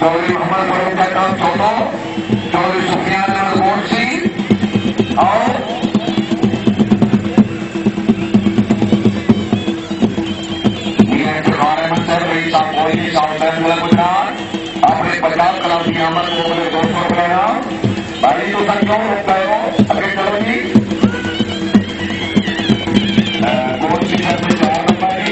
चौधरी मोहम्मद फरूक का काम छोटो, चौधरी सुफियान अहमद मोर्ची और अपने 50 कलाम की आमद को बोले 200 रुपया भाई तो सर क्यों रुक गए हो? अभी चलो जी मोर्ची में 4 नंबर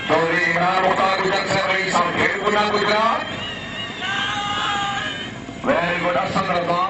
चौधरी इमरान मुख्तार गुजर से रही साहब खेल गुजरात वेरी गुड असल नंबर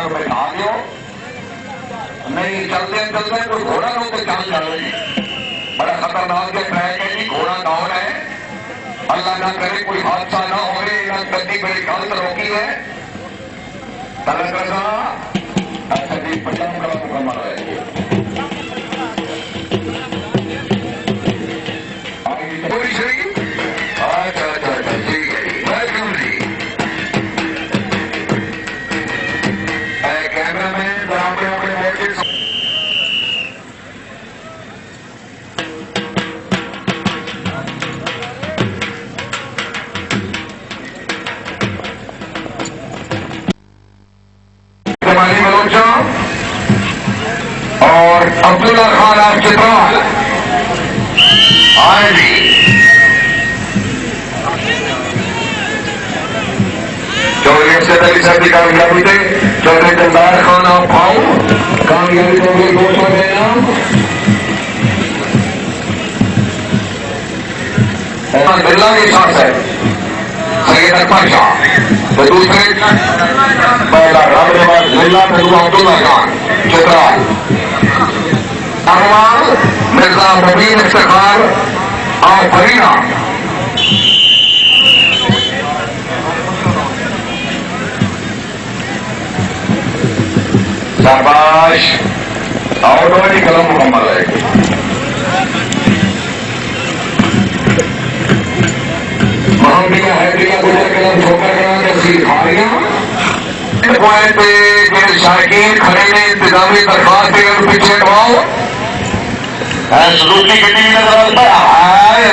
घोड़ा को बैठा दो। नहीं चलते चलते कोई घोड़ा को तो चाल चल रही, बड़ा खतरनाक के ट्रैक है जी, घोड़ा डाउन है। अल्लाह ना करे कोई हादसा ना हो, गड्डी मेरी गल तो रोकी है। अच्छा जी, 50 का मुकम्मल है। पूरी शरीफ, अच्छा अच्छा अच्छा, ठीक है जी, वेलकम जी। कैमरा मैन अपने अपने मोड के और अब्दुल्ला खान आप चित्राल आए जी। चौधरी अफसर अली साहब की कामयाबी थे। चौधरी जलदार खान आप पाओ, कामयाबी को भी 200 देना। बिरला के साथ है सैयद अकबर शाह, तो दूसरे पहला रामदेवाल बिरला, फिर अब्दुल्ला खान चित्राल, अरमान मिर्जा मुबीन इफ्तिखार और फरीना। शाबाश, और वाली कलम मुकम्मल है। मोहम्मदिया हैदरिया गुजर कलम ठोकर करा के सीखारियां पॉइंट पे जो शायकीन खड़े ने इंतजामी दरखास्त के पीछे हटवाओ। सुजुकी गड्डी नजर आता है,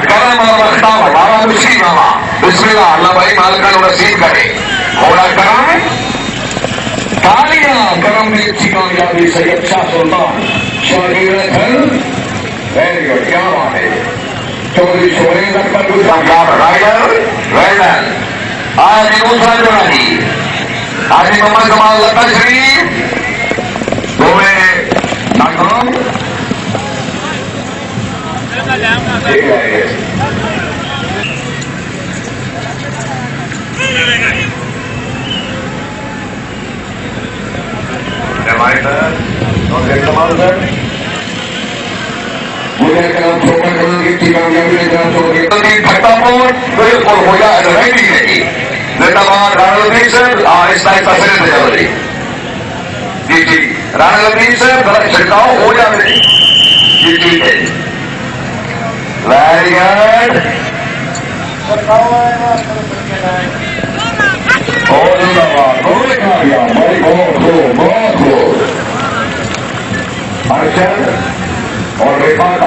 करम और रखता हमारा खुशी मामा बिस्मिल्लाह अल्लाह भाई मालका नसीब करे। घोड़ा करम, तालियां करम में अच्छी कामयाबी। सैयद शाह सुल्तान शागिर घर, वेरी गुड, क्या बात है। Chaudhary Sohail Akhtar Gujarat raider well done. आज दूसरा जोड़ा जी हाजी मोहम्मद कमाल लता शरीफ दोवें नाकाम। ठीक है कमाल सर, मुझे कलम ठोकर करने की कामयाबी फटाफट बिल्कुल हो जाए रेडी है जी। जिंदाबाद राणा लतीफ सर, इस टाइप का सिरे से चल रही जी जी। राणा लतीफ सर गलत छिड़काव हो जाए जी, ठीक है वेरी गुड। और जिंदाबाद बहुत कामयाब, बहुत खूब। अर्चन और रिफात